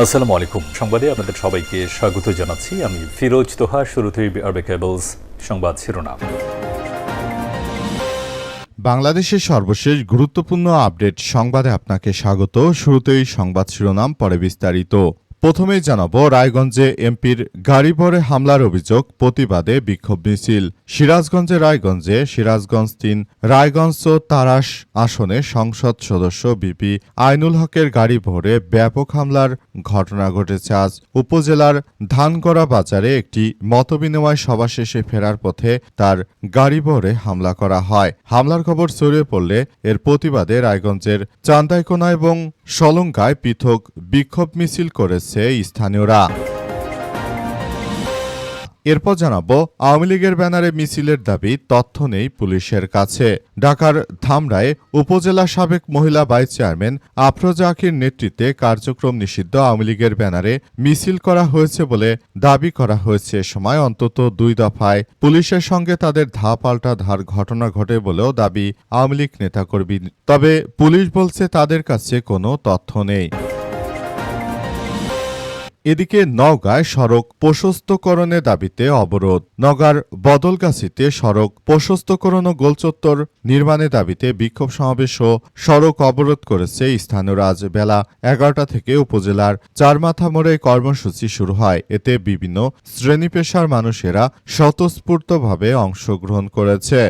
আসসালামু আলাইকুম। সংবাদে আপনাদের সবাইকে স্বাগত জানাচ্ছি। আমি ফিরোজ তোহা। শুরুতেই আরবে কেবলস সংবাদ শিরোনাম। বাংলাদেশের সর্বশেষ গুরুত্বপূর্ণ আপডেট সংবাদে আপনাকে স্বাগত। শুরুতেই সংবাদ শিরোনাম, পরে বিস্তারিত। প্রথমেই জানাবো, রায়গঞ্জে এমপির গাড়ি ভরে হামলার অভিযোগ, প্রতিবাদে বিক্ষোভ মিছিল। রায়গঞ্জে সিরাজগঞ্জ ৩ রায়গঞ্জ ও তারাস আসনে সংসদ সদস্য বিপি আইনুল হকের গাড়ি ভরে ব্যাপক হামলার ঘটনা ঘটেছে আজ। উপজেলার ধানগড়া বাজারে একটি মতবিনিময় সভা শেষে ফেরার পথে তার গাড়ি ভরে হামলা করা হয়। হামলার খবর ছড়িয়ে পড়লে এর প্রতিবাদে রায়গঞ্জের চান্দাইকোনা এবং সলঙ্গায় পৃথক বিক্ষোভ মিছিল করেছে স্থানীয়রা। এরপর জানাবো, আওয়ামী লীগের ব্যানারে মিছিলের দাবি, তথ্য নেই পুলিশের কাছে। ঢাকার ধামরায় উপজেলা সাবেক মহিলা ভাইস চেয়ারম্যান আফরোজা আখির নেতৃত্বে কার্যক্রম নিষিদ্ধ আওয়ামী লীগের ব্যানারে মিছিল করা হয়েছে বলে দাবি করা হয়েছে। এ সময় অন্তত 2 দফায় পুলিশের সঙ্গে তাদের পাল্টা ধার ঘটনা ঘটে বলেও দাবি আওয়ামী লীগ নেতাকর্মী। তবে পুলিশ বলছে তাদের কাছে কোনো তথ্য নেই। এদিকে নওগাঁয় সড়ক প্রশস্তকরণের দাবিতে অবরোধ। নওগাঁর বদলগাছিতে সড়ক প্রশস্তকরণ ও গোলচত্বর নির্মাণের দাবিতে বিক্ষোভ সমাবেশ ও সড়ক অবরোধ করেছে স্থানীয়রা। আজ বেলা 11টা থেকে উপজেলার চারমাথা মোড়ে কর্মসূচি শুরু হয়। এতে বিভিন্ন শ্রেণী পেশার মানুষেরা স্বতঃস্ফূর্তভাবে অংশগ্রহণ করেছে।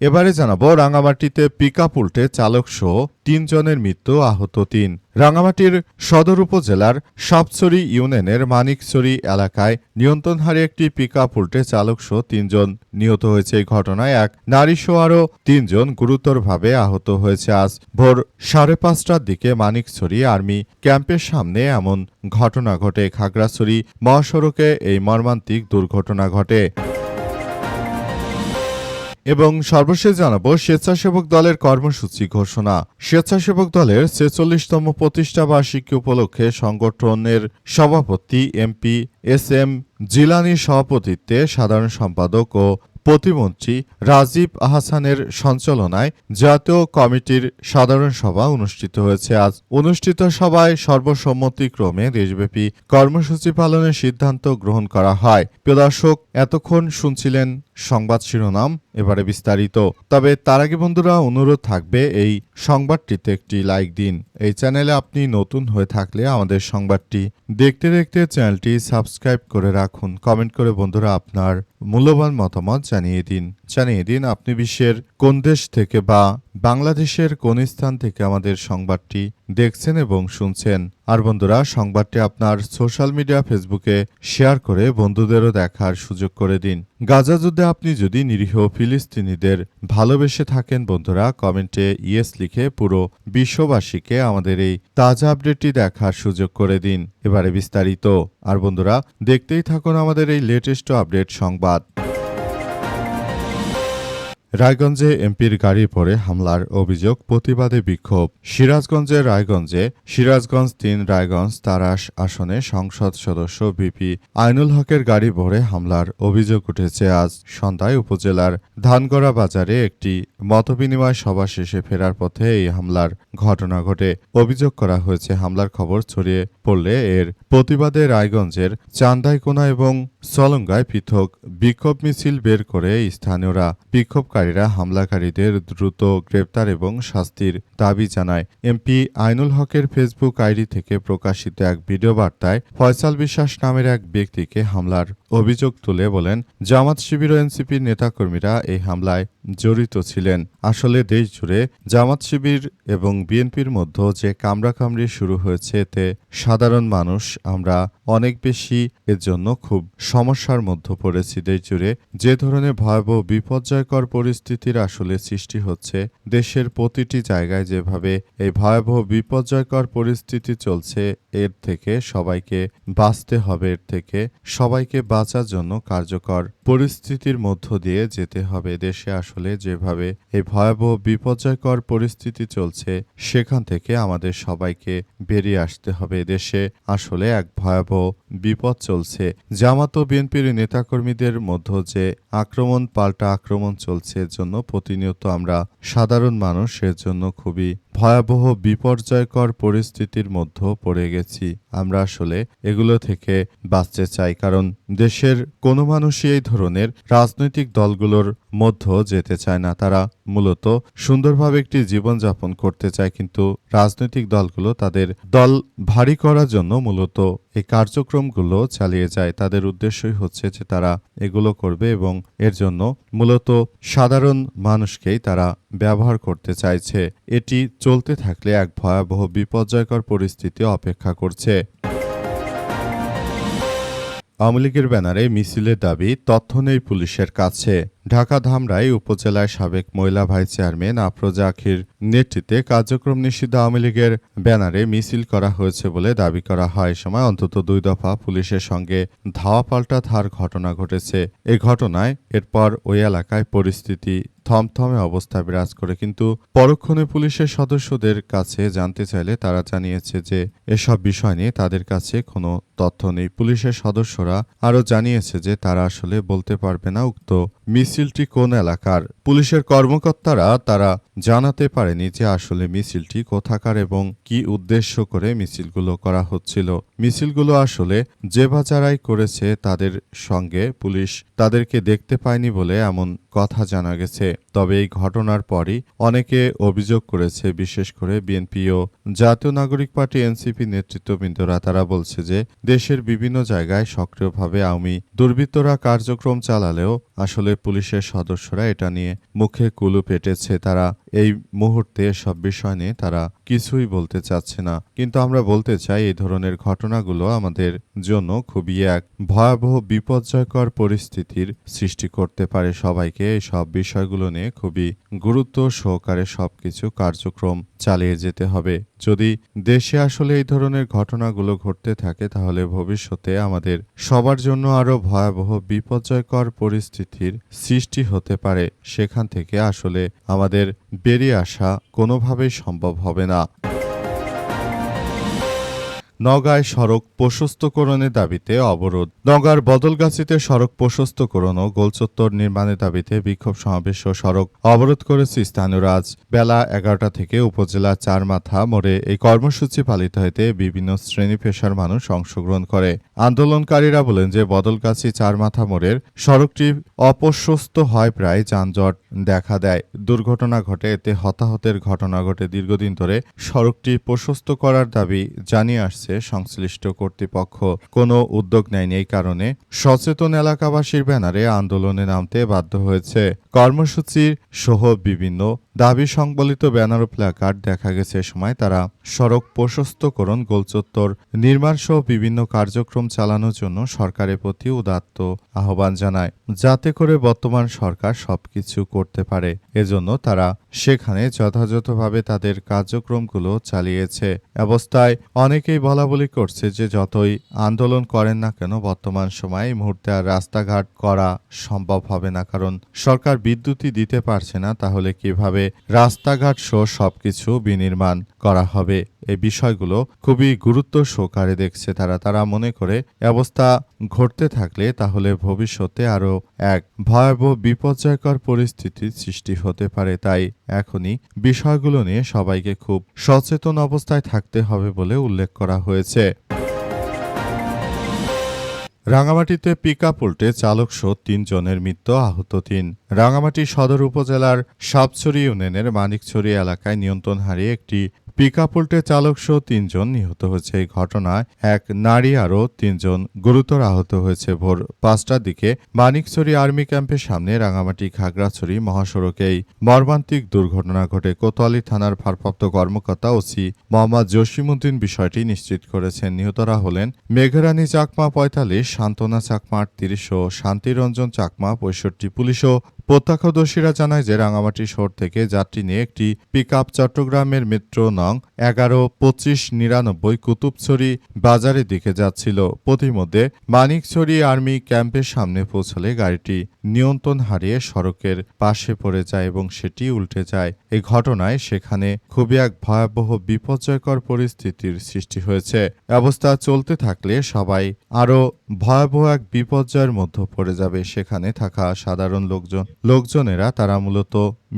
এবারে জানাবো, রাঙামাটিতে পিকআপ উল্টে চালকসহ 3 জনের মৃত্যু, আহত 3। রাঙামাটির সদর উপজেলার সাপছড়ি ইউনিয়নের মানিকছড়ি এলাকায় নিয়ন্ত্রণ হারিয়ে একটি পিকআপ উল্টে চালকসহ 3 জন নিহত হয়েছে। এই ঘটনায় এক নারীসহ আরও 3 জন গুরুতরভাবে আহত হয়েছে। আজ ভোর 5:30টার দিকে মানিকছড়ি আর্মি ক্যাম্পের সামনে এমন ঘটনা ঘটে। খাগড়াছড়ি মহাসড়কে এই মর্মান্তিক দুর্ঘটনা ঘটে। এবং সর্বশেষ জানাবো, স্বেচ্ছাসেবক দলের কর্মসূচি ঘোষণা। স্বেচ্ছাসেবক দলের 46তম প্রতিষ্ঠা বার্ষিকী উপলক্ষে সংগঠনের সভাপতি এমপি এস.এম. জিলানীর সভাপতিত্বে সাধারণ সম্পাদক ও প্রতিমন্ত্রী রাজীব আহসানের সঞ্চালনায় জাতীয় কমিটির সাধারণ সভা অনুষ্ঠিত হয়েছে। আজ অনুষ্ঠিত সভায় সর্বসম্মতিক্রমে দেশব্যাপী কর্মসূচি পালনের সিদ্ধান্ত গ্রহণ করা হয়। প্রিয় দর্শক, এতক্ষণ শুনছিলেন সংবাদ শিরোনাম, এবারে বিস্তারিত। তবে তার আগে বন্ধুরা, অনুরোধ থাকবে এই সংবাদটিতে একটি লাইক দিন। এই চ্যানেলে আপনি নতুন হয়ে থাকলে আমাদের সংবাদটি দেখতে দেখতে চ্যানেলটি সাবস্ক্রাইব করে রাখুন। কমেন্ট করে বন্ধুরা আপনার মূল্যবান মতামত জানিয়ে দিন আপনি বিশ্বের কোন দেশ থেকে বা বাংলাদেশের কোন স্থান থেকে আমাদের সংবাদটি দেখছেন এবং শুনছেন। আর বন্ধুরা, সংবাদটি আপনার সোশ্যাল মিডিয়া ফেসবুকে শেয়ার করে বন্ধুদেরও দেখার সুযোগ করে দিন। গাজা যুদ্ধে আপনি যদি নিরীহ ফিলিস্তিনিদের ভালোবেসে থাকেন বন্ধুরা, কমেন্টে ইয়েস লিখে পুরো বিশ্ববাসীকে আমাদের এই তাজা আপডেটটি দেখার সুযোগ করে দিন। এবারে বিস্তারিত। আর বন্ধুরা, দেখতেই থাকুন আমাদের এই লেটেস্ট আপডেট সংবাদ। রায়গঞ্জে এমপির গাড়ি পরে হামলার অভিযোগ, প্রতিবাদে বিক্ষোভ। সিরাজগঞ্জ ৩ রায়গঞ্জ তারাস আসনে সংসদ সদস্য বিপি আইনুল হকের গাড়ি ভরে হামলার অভিযোগ উঠেছে। আজ সন্ধ্যায় উপজেলার ধানগড়া বাজারে একটি মতবিনিময় সভা শেষে ফেরার পথে এই হামলার ঘটনা ঘটে। অভিযোগ করা হয়েছে, হামলার খবর ছড়িয়ে পড়লে এর প্রতিবাদে রায়গঞ্জের চান্দাইকোনা এবং সলঙ্গায় পৃথক বিক্ষোভ মিছিল বের করে স্থানীয়রা। বিক্ষোভকারীরা হামলাকারীদের দ্রুত গ্রেপ্তার এবং শাস্তির দাবি জানায়। এমপি আইনুল হকের ফেসবুক আইডি থেকে প্রকাশিত এক ভিডিও বার্তায় ফয়সাল বিশ্বাস নামের এক ব্যক্তিকে হামলার অভিযোগ তুলে বলেন, জামাত শিবির ও এনসিপির নেতাকর্মীরা এই হামলায় জড়িত ছিলেন। আসলে দেশ জুড়ে জামাত শিবির এবং বিএনপির মধ্যে যে কামড়াকামড়ি শুরু হয়েছে, এতে সাধারণ মানুষ আমরা অনেক বেশি এর জন্য খুব সমস্যার মধ্যে পড়েছি। দেশ জুড়ে যে ধরনের ভয়াবহ বিপর্যয়কর পরিস্থিতির আসলে সৃষ্টি হচ্ছে, দেশের প্রতিটি জায়গায় যেভাবে এই ভয়াবহ বিপর্যয়কর পরিস্থিতি চলছে, এর থেকে সবাইকে বাঁচতে হবে। এর থেকে সবাইকে বাঁচার জন্য কার্যকর পরিস্থিতির মধ্য দিয়ে যেতে হবে। দেশে আসলে যেভাবে এই ভয়াবহ বিপর্যয়কর পরিস্থিতি চলছে সেখান থেকে আমাদের সবাইকে বেরিয়ে আসতে হবে। দেশে আসলে এক ভয়াবহ বিপদ চলছে। জামাত ও বিএনপির নেতাকর্মীদের মধ্য যে আক্রমণ পাল্টা আক্রমণ চলছে, এর জন্য প্রতিনিয়ত আমরা সাধারণ মানুষ এর জন্য খুবই ভয়াবহ বিপর্যয়কর পরিস্থিতির মধ্যে পড়ে গেছি। আমরা আসলে এগুলো থেকে বাঁচতে চাই, কারণ দেশের কোনো মানুষই এই ধরনের রাজনৈতিক দলগুলোর মধ্যে যেতে চায় না। তারা মূলত সুন্দরভাবে একটি জীবনযাপন করতে চায়, কিন্তু রাজনৈতিক দলগুলো তাদের দল ভারী করার জন্য মূলত এই কার্যক্রমগুলো চালিয়ে যায়। তাদের উদ্দেশ্যই হচ্ছে যে তারা এগুলো করবে এবং এর জন্য মূলত সাধারণ মানুষকেই তারা ব্যবহার করতে চাইছে। এটি চলতে থাকলে এক ভয়াবহ বিপর্যয়কর পরিস্থিতি অপেক্ষা করছে। আওয়ামী লীগের ব্যানারে মিছিলের দাবি, তথ্য নেই পুলিশের কাছে। ঢাকা ধামরাই উপজেলায় সাবেক মহিলা ভাইস চেয়ারম্যান আফরোজা আখির নেতৃত্বে কার্যক্রম নিষিদ্ধ আওয়ামী লীগের ব্যানারে মিছিল করা হয়েছে বলে দাবি করা হয়। সময় অন্তত 2 দফা পুলিশের সঙ্গে ধাওয়া পাল্টা ধার ঘটনা ঘটেছে। এই ঘটনায় এরপর ওই এলাকায় পরিস্থিতি থমথমে অবস্থা বিরাজ করে, কিন্তু পরক্ষণে পুলিশের সদস্যদের কাছে জানতে চাইলে তারা জানিয়েছে যে এসব বিষয় নিয়ে তাদের কাছে কোনো তথ্য নেই। পুলিশের সদস্যরা আরও জানিয়েছে যে তারা আসলে বলতে পারবে না উক্ত মিছিলটি কোন এলাকার। পুলিশের কর্মকর্তারা তারা জানাতে পারেনি যে আসলে মিছিলটি কোথাকার এবং কি উদ্দেশ্য করে মিছিলগুলো করা হচ্ছিল। মিছিলগুলো আসলে যে বা যারাই করেছে তাদের সঙ্গে পুলিশ তাদেরকে দেখতে পায়নি বলে এমন কথা জানা গেছে। তবে এই ঘটনার পরই অনেকে অভিযোগ করেছে, বিশেষ করে বিএনপি ও জাতীয় নাগরিক পার্টি এনসিপি নেতৃত্ববৃন্দরা। তারা বলছে যে দেশের বিভিন্ন জায়গায় সক্রিয়ভাবে আওয়ামী দুর্বৃত্তরা কার্যক্রম চালালেও আসলে পুলিশের সদস্যরা এটা নিয়ে মুখে কুলু পেটেছে। তারা এই মুহূর্তে সব বিষয় নিয়ে তারা কিছুই বলতে চাচ্ছে না। কিন্তু আমরা বলতে চাই, এই ধরনের ঘটনাগুলো আমাদের জন্য খুবই এক ভয়াবহ বিপর্যয়কর পরিস্থিতির সৃষ্টি করতে পারে। সবাইকে এই সব বিষয়গুলো নিয়ে খুবই গুরুত্ব সহকারে সবকিছু কার্যক্রম চালিয়ে যেতে হবে। যদি দেশে আসলে এই ধরনের ঘটনাগুলো ঘটতে থাকে তাহলে ভবিষ্যতে আমাদের সবার জন্য আরো ভয়াবহ বিপর্যয়কর পরিস্থিতির সৃষ্টি হতে পারে। সেখান থেকে আসলে আমাদের বেরিয়ে আসা কোনোভাবেই সম্ভব হবে না। নওগাঁয় সড়ক প্রশস্তকরণের দাবিতে অবরোধ। নওগাঁর বদলগাছীতে সড়ক প্রশস্তকরণ ও গোলচত্বর নির্মাণের দাবিতে বিক্ষোভ সমাবেশ ও সড়ক অবরোধ করেছে স্থানীয়রা। আজ বেলা 11টা থেকে উপজেলা চারমাথা মোড়ে এই কর্মসূচি পালিত হতে বিভিন্ন শ্রেণী পেশার মানুষ অংশগ্রহণ করে। আন্দোলনকারীরা বলেন যে বদলগাছী চারমাথা মোড়ের সড়কটি অপ্রশস্ত হয়, প্রায় যানজট দেখা দেয়, দুর্ঘটনা ঘটে, এতে হতাহতের ঘটনা ঘটে। দীর্ঘদিন ধরে সড়কটি প্রশস্ত করার দাবি জানিয়ে আসছে সংশ্লিষ্ট কর্তৃপক্ষ, কোনো উদ্যোগ নেয়নি। এই কারণে সচেতন এলাকাবাসীর ব্যানারে আন্দোলনে নামতে বাধ্য হয়েছে। কর্মসূচির সহ বিভিন্ন দাবি সংবলিত ব্যানার ও প্ল্যাকার্ড দেখা গেছে। সময় তারা সড়ক প্রশস্তকরণ, গোলচত্বর নির্মাণ সহ বিভিন্ন কার্যক্রম চালানোর জন্য সরকারের প্রতি উদাত্ত আহ্বান জানায়, যাতে করে বর্তমান সরকার সবকিছু করতে পারে। এজন্য তারা সেখানে যথাযথভাবে তাদের কার্যক্রমগুলো চালিয়েছে। অবস্থায় অনেকেই বলাবলি করছে যে যতই আন্দোলন করেন না কেন বর্তমান সময়ে এই মুহূর্তে আর রাস্তাঘাট করা সম্ভব হবে না, কারণ সরকার বিদ্যুৎই দিতে পারছে না। তাহলে কিভাবে রাস্তাঘাট সহ সবকিছু বিনির্মাণ করা হবে? এই বিষয়গুলো খুবই গুরুত্ব সহকারে দেখছে তারা মনে করে অবস্থা ঘটতে থাকলে তাহলে ভবিষ্যতে আরো এক ভয়াবহ বিপর্যয়কর পরিস্থিতির সৃষ্টি হতে পারে। তাই এখনই বিষয়গুলো নিয়ে সবাইকে খুব সচেতন অবস্থায় থাকতে হবে বলে উল্লেখ করা হয়েছে। রাঙামাটিতে পিকআপ উল্টে চালকসহ 3 জনের মৃত্যু, আহত 3। রাঙামাটি সদর উপজেলার সাপছড়ি ইউনিয়নের মানিকছড়ি এলাকায় নিয়ন্ত্রণ হারিয়ে একটি পিকআপ উল্টে চালকসহ 3 জন নিহত হয়েছে। এই ঘটনায় এক নারী আরও 3 জন গুরুতর আহত হয়েছে। ভোর 5টার দিকে মানিকছড়ি আর্মি ক্যাম্পের সামনে রাঙামাটি খাগড়াছড়ি মহাসড়কে এই মর্মান্তিক দুর্ঘটনা ঘটে। কোতোয়ালি থানার ভারপ্রাপ্ত কর্মকর্তা ওসি মোহাম্মদ জসিমউদ্দিন বিষয়টি নিশ্চিত করেছেন। নিহতরা হলেন মেঘরানী চাকমা 45, সান্ত্বনা চাকমা 38 ও শান্তিরঞ্জন চাকমা 65। পুলিশ ও প্রত্যক্ষদর্শীরা জানায় যে রাঙামাটি শহর থেকে যাত্রী নিয়ে একটি পিকআপ চট্টগ্রামের মেট্রো নং 11-25-99 কুতুবছড়ি বাজারের দিকে যাচ্ছিল। পথিমধ্যে মানিকছড়ি আর্মি ক্যাম্পের সামনে পৌঁছলে গাড়িটি নিয়ন্ত্রণ হারিয়ে সড়কের পাশে পড়ে যায় এবং সেটি উল্টে যায়। এই ঘটনায় সেখানে খুবই এক ভয়াবহ বিপর্যয়কর পরিস্থিতির সৃষ্টি হয়েছে। অবস্থা চলতে থাকলে সবাই আরও ভয়াবহ এক বিপর্যয়ের মধ্যে পড়ে যাবে। সেখানে থাকা সাধারণ লোকজনেরা তারা মূলত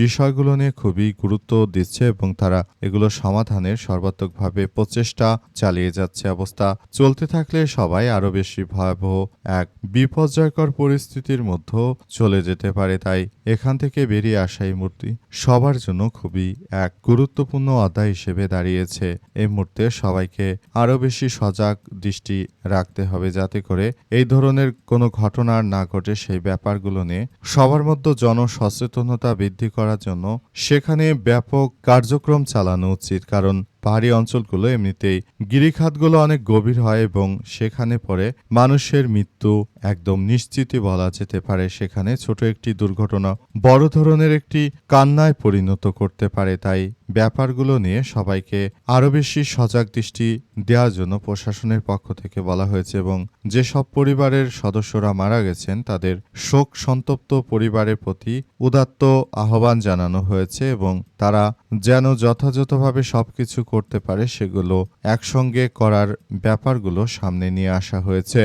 বিষয়গুলো নিয়ে খুবই গুরুত্ব দিচ্ছে এবং তারা এগুলো সমাধানের সর্বাত্মকভাবে প্রচেষ্টা চালিয়ে যাচ্ছে। অবস্থা চলতে থাকলে সবাই আরও বেশি ভয়াবহ এক বিপর্যয়কর পরিস্থিতির মধ্যে চলে যেতে পারে। তাই এখান থেকে বেরিয়ে আসা এই মুহূর্তে সবার জন্য খুবই এক গুরুত্বপূর্ণ অধ্যায় হিসেবে দাঁড়িয়েছে। এই মুহূর্তে সবাইকে আরও বেশি সজাগ দৃষ্টি রাখতে হবে যাতে করে এই ধরনের কোনো ঘটনা আর না ঘটে। সেই ব্যাপারগুলো নিয়ে সবার মধ্যে জনসচেতনতা বৃদ্ধি করার জন্য সেখানে ব্যাপক কার্যক্রম চালানো উচিত, কারণ পাহাড়ি অঞ্চলগুলো এমনিতেই গিরিখাতগুলো অনেক গভীর হয় এবং সেখানে পরে মানুষের মৃত্যু একদম নিশ্চিতই বলা যেতে পারে। সেখানে ছোট একটি দুর্ঘটনা বড় ধরনের একটি কান্নায় পরিণত করতে পারে। তাই ব্যাপারগুলো নিয়ে সবাইকে আরও বেশি সজাগ দৃষ্টি দেওয়ার জন্য প্রশাসনের পক্ষ থেকে বলা হয়েছে এবং যেসব পরিবারের সদস্যরা মারা গেছেন তাদের শোক সন্তপ্ত পরিবারের প্রতি উদাত্ত আহ্বান জানানো হয়েছে এবং তারা যেন যথাযথভাবে সবকিছু করতে পারে সেগুলো একসঙ্গে করার ব্যাপারগুলো সামনে নিয়ে আসা হয়েছে।